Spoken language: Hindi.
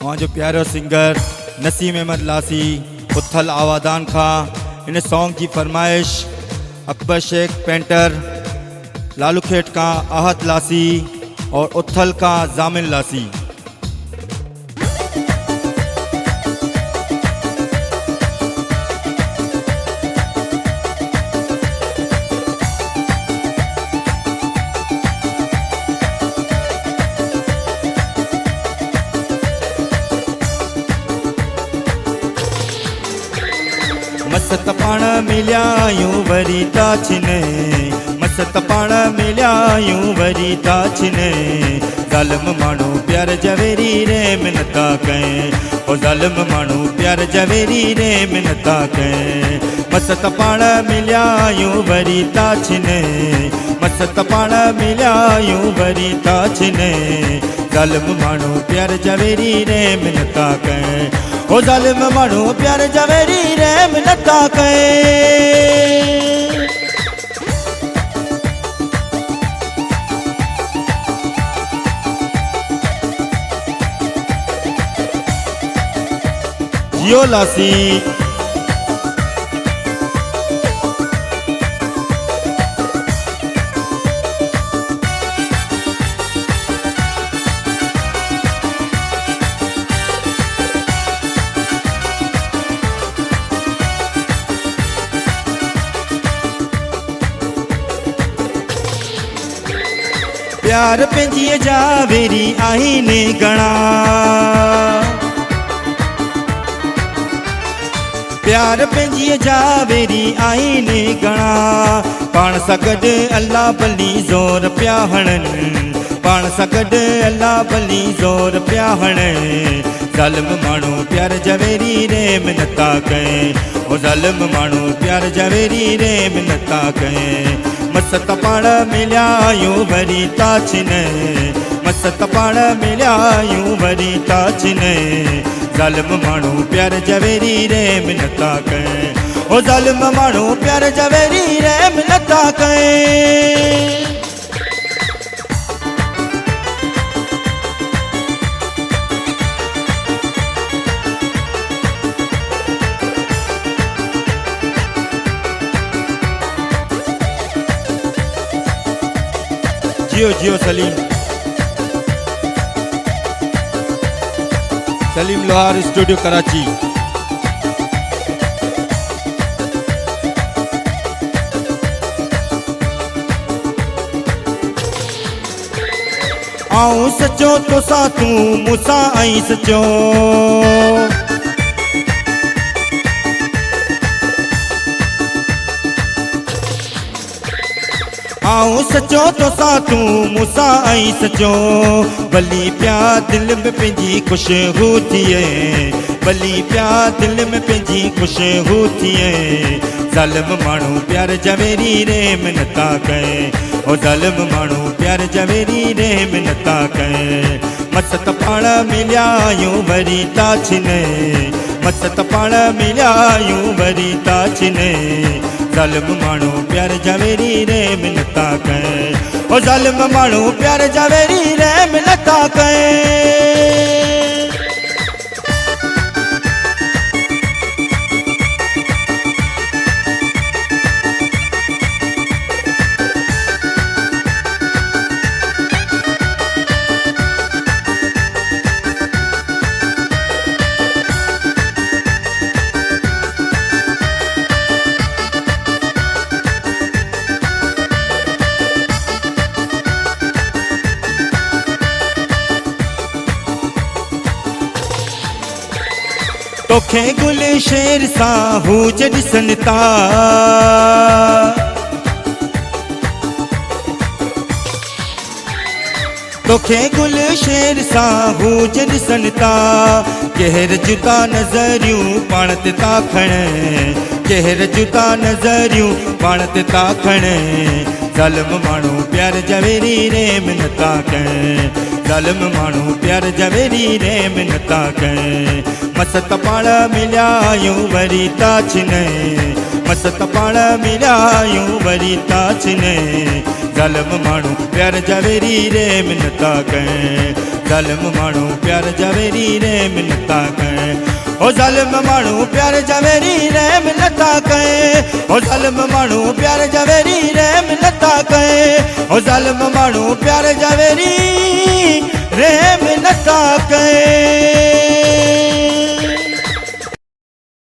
जो प्यारो सिंगर नसीम अहमद लासी उथल आवादान खां इन सॉन्ग की फरमाइश अकबर शेख पेंटर लालू खेट का आहत लासी और उथल का जामिन लासी। मस्त पाण मिलियायूं वरी था छिने, मस्त पाण मिलियायूं वरी था छिने। ज़ालिम माण्हू प्यार जवेरी रे मिनता कहें, ओ ज़ालिम माण्हू प्यार जवेरी रे मिनता कहें। मस्त पाण मिलियायूं वरी था छिने, मस्त पाण मिलियायूं वरी था छिने। ज़ालिम माण्हू प्यार जवेरी रे मिनता कहें, ओ ज़ालिम माण्हू प्यार जवेरी रे मिनता कहें। जियो लासी प्यार पंहिंजी जावेरी आहिनि घणा, प्यार पंहिंजी जावेरी आहिनि घणा। पाण सां गॾु अल्लाह भली ज़ोर पिया हणनि, पाण सां गॾु अल्लाह भली ज़ोर पिया हणनि। ज़ालिम माण्हू प्यार जवेरी रे मिनता कहें, ओ ज़ालिम माण्हू प्यार जवेरी रे मिनता कहें। मस्त पाण मिलियायूं वरी था छिने, मस्त पाण मिलियायूं वरी था छिने। ज़ालिम माण्हू प्यार जवेरी रे मिनता कहें, ओ ज़ालिम माण्हू प्यार जवेरी रे मिनता कहें। जियो जियो सलीम, सलीम लोहार स्टूडियो कराची। आऊं सचो तो सा तू मूंसां आई सचो, आऊं सचो तो सा तू मूंसां आई सचो। भली प्या दिल में पंहिंजी ख़ुशबू थिए, भली प्या दिल में पंहिंजी ख़ुशबू थिए। ज़ालिम माण्हू प्यार जवेरी रे मिनता कहें, ओ ज़ालिम माण्हू प्यार जवेरी रे मिनता कहें। मस्त पाण मिलियायूं वरी था छिने, मस्त पाण मिलियायूं वरी था छिने। ज़ालिम माण्हू प्यार जवेरी रे मिनता कहें, ओ ज़ालिम माण्हू प्यार जवेरी रे मिनता कहें। तोखे गुल शेर सां हूज ॾिसनि था, तोखे गुल शेर सां हूज ॾिसनि था। कहर जुदा नज़रियूं पाण ते था खणनि, कहर जुदा नज़रियूं पाण ते था खणनि। ज़ालिम माण्हू प्यार जवेरी रे मिनता कहें, ज़ालिम माण्हू प्यार जवेरी रे मिनता कहें। मस्त पाण मिलियायूं वरी था छिने, मस्त पाण मिलियायूं वरी था छिने। ज़ालिम माण्हू प्यार जवेरी रे मिनता कहें, ज़ालिम माण्हू प्यार जवेरी रहम नथा कनि ओ ज़ालिम माण्हू प्यार जवेरी रहम नथा कनि ओ ज़ालिम माण्हू प्यार जवेरी रहम नथा कनि ओ ज़ालिम माण्हू प्यार जवेरी रहम नथा कनि।